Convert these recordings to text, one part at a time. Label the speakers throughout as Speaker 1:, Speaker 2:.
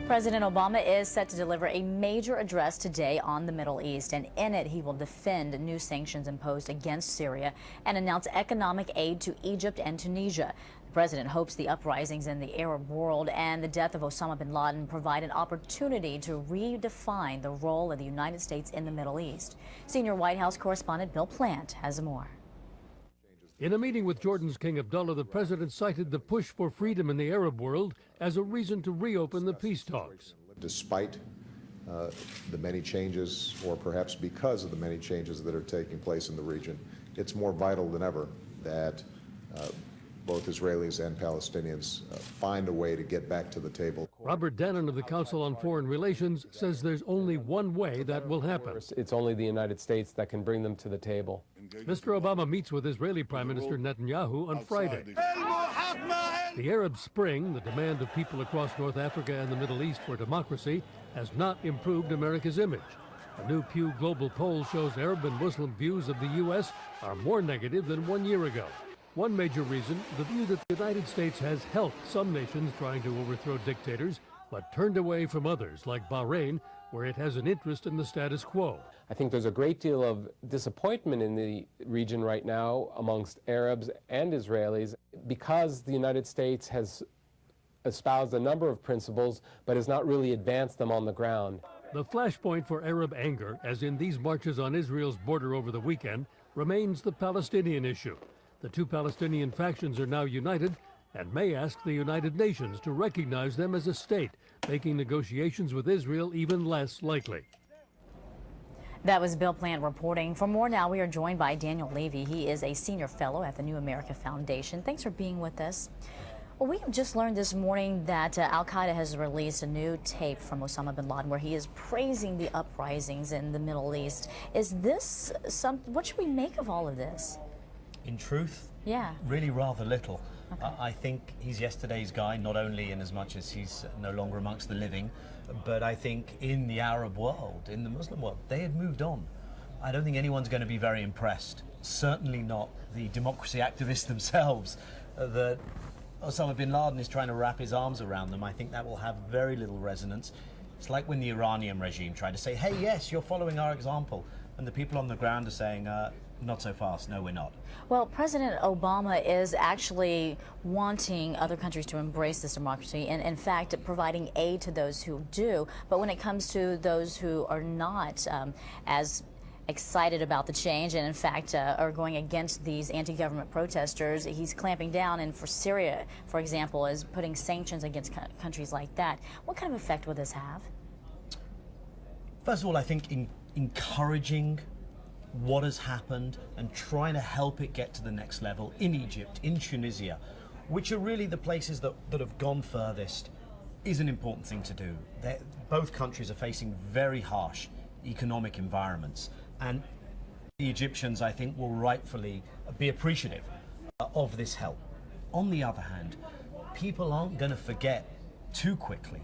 Speaker 1: President Obama is set to deliver a major address today on the Middle East, and in it he will defend new sanctions imposed against Syria and announce economic aid to Egypt and Tunisia. The president hopes the uprisings in the Arab world and the death of Osama bin Laden provide an opportunity to redefine the role of the United States in the Middle East. Senior White House correspondent Bill Plant has more.
Speaker 2: In a meeting with Jordan's King Abdullah, the president cited the push for freedom in the Arab world as a reason to reopen the peace talks.
Speaker 3: Despite the many changes, or perhaps because of the many changes that are taking place in the region, it's more vital than ever that both Israelis and Palestinians find a way to get back to the table.
Speaker 2: Robert Dannon of the Council on Foreign Relations says there's only one way that will happen.
Speaker 4: It's only the United States that can bring them to the table.
Speaker 2: Mr. Obama meets with Israeli Prime Minister Netanyahu on Friday. The Arab Spring, the demand of people across North Africa and the Middle East for democracy, has not improved America's image. A new Pew Global poll shows Arab and Muslim views of the U.S. are more negative than 1 year ago. One major reason, the view that the United States has helped some nations trying to overthrow dictators, but turned away from others, like Bahrain, where it has an interest in the status quo.
Speaker 4: I think there's a great deal of disappointment in the region right now amongst Arabs and Israelis because the United States has espoused a number of principles but has not really advanced them on the ground.
Speaker 2: The flashpoint for Arab anger, as in these marches on Israel's border over the weekend, remains the Palestinian issue. The two Palestinian factions are now united and may ask the United Nations to recognize them as a state, making negotiations with Israel even less likely.
Speaker 1: That was Bill Plant reporting. For more now, we are joined by Daniel Levy. He is a senior fellow at the New America Foundation. Thanks for being with us. Well, we have just learned this morning that Al-Qaeda has released a new tape from Osama bin Laden where he is praising the uprisings in the Middle East. Is this what should we make of all of this?
Speaker 5: In truth,
Speaker 1: yeah,
Speaker 5: really rather little.
Speaker 1: Okay.
Speaker 5: I think he's yesterday's guy, not only in as much as he's no longer amongst the living, but I think in the Arab world, in the Muslim world, they had moved on. I don't think anyone's going to be very impressed, certainly not the democracy activists themselves, that Osama bin Laden is trying to wrap his arms around them. I think that will have very little resonance. It's like when the Iranian regime tried to say, hey, yes, you're following our example, and the people on the ground are saying, not so fast, no, we're not.
Speaker 1: Well, President Obama is actually wanting other countries to embrace this democracy and, in fact, providing aid to those who do. But when it comes to those who are not as excited about the change and, in fact, are going against these anti-government protesters, he's clamping down. And for Syria, for example, is putting sanctions against countries like that. What kind of effect will this have?
Speaker 5: First of all, I think encouraging what has happened and trying to help it get to the next level in Egypt, in Tunisia, which are really the places that have gone furthest, is an important thing to do. Both countries are facing very harsh economic environments, and the Egyptians, I think, will rightfully be appreciative of this help. On the other hand, people aren't going to forget too quickly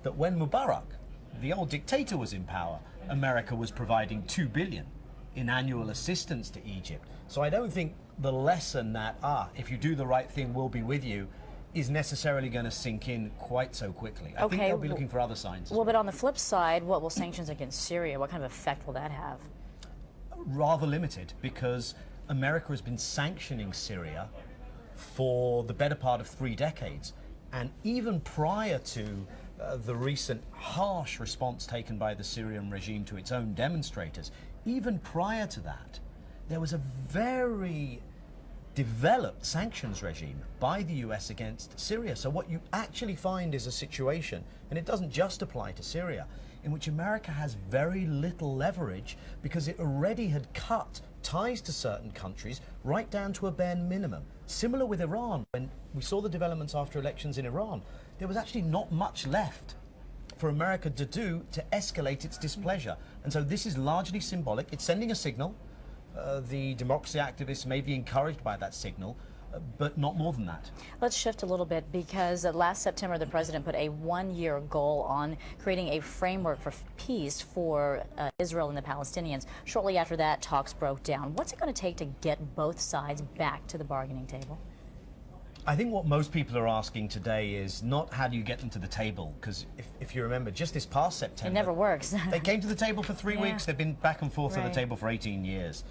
Speaker 5: that when Mubarak, the old dictator, was in power, America was providing $2 billion in annual assistance to Egypt. So I don't think the lesson that, if you do the right thing, we'll be with you, is necessarily going to sink in quite so quickly. I think they'll be looking for other signs.
Speaker 1: Well, but on the flip side, what will sanctions against Syria, what kind of effect will that have?
Speaker 5: Rather limited, because America has been sanctioning Syria for the better part of 3 decades. And even prior to the recent harsh response taken by the Syrian regime to its own demonstrators, even prior to that, there was a very developed sanctions regime by the US against Syria. So what you actually find is a situation, and it doesn't just apply to Syria, in which America has very little leverage because it already had cut ties to certain countries right down to a bare minimum. Similar with Iran. When we saw the developments after elections in Iran, there was actually not much left for America to do to escalate its displeasure. And so this is largely symbolic. It's sending a signal. The democracy activists may be encouraged by that signal, but not more than that.
Speaker 1: Let's shift a little bit, because last September the president put a 1-year goal on creating a framework for peace for Israel and the Palestinians. Shortly after that, talks broke down. What's it going to take to get both sides back to the bargaining table?
Speaker 5: I think what most people are asking today is not how do you get them to the table, because if you remember, just this past September...
Speaker 1: It never works.
Speaker 5: They came to the table for 3 weeks, they've been back and forth at the table for 18 years.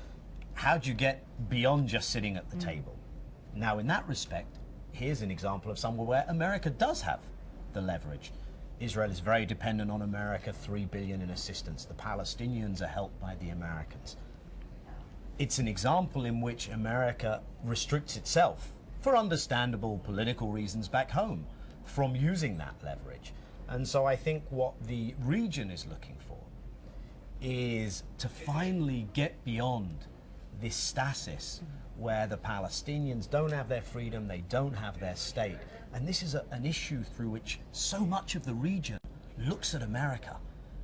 Speaker 5: How do you get beyond just sitting at the table? Now, in that respect, here's an example of somewhere where America does have the leverage. Israel is very dependent on America, $3 billion in assistance. The Palestinians are helped by the Americans. It's an example in which America restricts itself, for understandable political reasons back home, from using that leverage. And so I think what the region is looking for is to finally get beyond this stasis where the Palestinians don't have their freedom, they don't have their state. And this is an issue through which so much of the region looks at America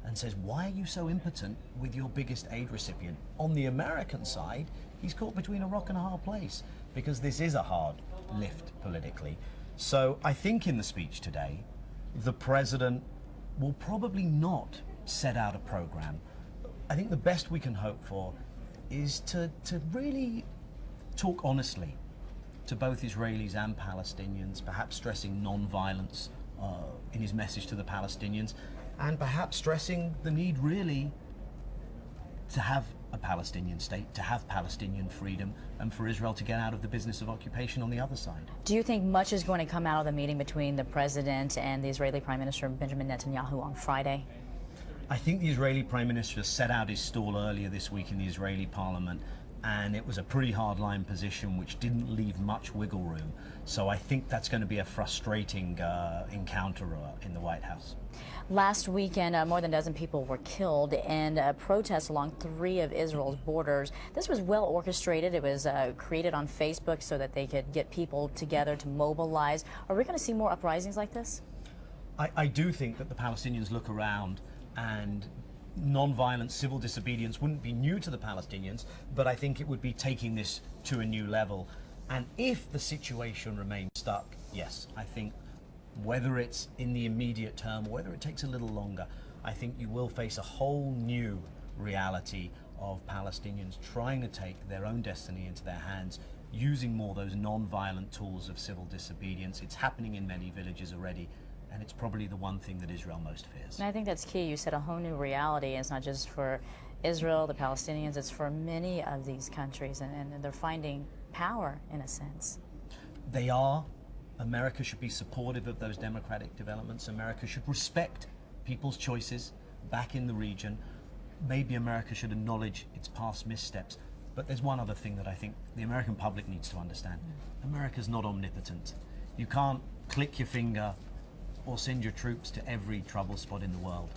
Speaker 5: and says, why are you so impotent with your biggest aid recipient? On the American side, he's caught between a rock and a hard place, because this is a hard lift politically. So I think in the speech today, the president will probably not set out a program. I think the best we can hope for is to really talk honestly to both Israelis and Palestinians, perhaps stressing non-violence in his message to the Palestinians, and perhaps stressing the need really to have a Palestinian state, to have Palestinian freedom, and for Israel to get out of the business of occupation on the other side.
Speaker 1: Do you think much is going to come out of the meeting between the president and the Israeli Prime Minister Benjamin Netanyahu on Friday?
Speaker 5: I think the Israeli Prime Minister set out his stall earlier this week in the Israeli Parliament, and it was a pretty hard-line position which didn't leave much wiggle room. So I think that's going to be a frustrating encounter in the White House.
Speaker 1: Last weekend, more than a dozen people were killed in protests along 3 of Israel's borders. This was well orchestrated. It was created on Facebook so that they could get people together to mobilize. Are we going to see more uprisings like this?
Speaker 5: I do think that the Palestinians look around, and non-violent civil disobedience wouldn't be new to the Palestinians, but I think it would be taking this to a new level. And if the situation remains stuck, yes, I think whether it's in the immediate term or whether it takes a little longer, I think you will face a whole new reality of Palestinians trying to take their own destiny into their hands, using more those non-violent tools of civil disobedience. It's happening in many villages already, and it's probably the one thing that Israel most fears.
Speaker 1: And I think that's key. You said a whole new reality. It's not just for Israel, the Palestinians, it's for many of these countries, and they're finding power in a sense.
Speaker 5: They are. America should be supportive of those democratic developments. America should respect people's choices back in the region. Maybe America should acknowledge its past missteps. But there's one other thing that I think the American public needs to understand. America's not omnipotent. You can't click your finger or send your troops to every trouble spot in the world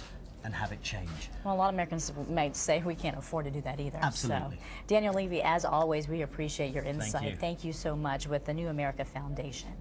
Speaker 5: and have it change.
Speaker 1: Well, a lot of Americans might say we can't afford to do that either.
Speaker 5: Absolutely.
Speaker 1: So, Daniel Levy, as always, we appreciate your insight.
Speaker 5: Thank you.
Speaker 1: Thank you so much with the New America Foundation.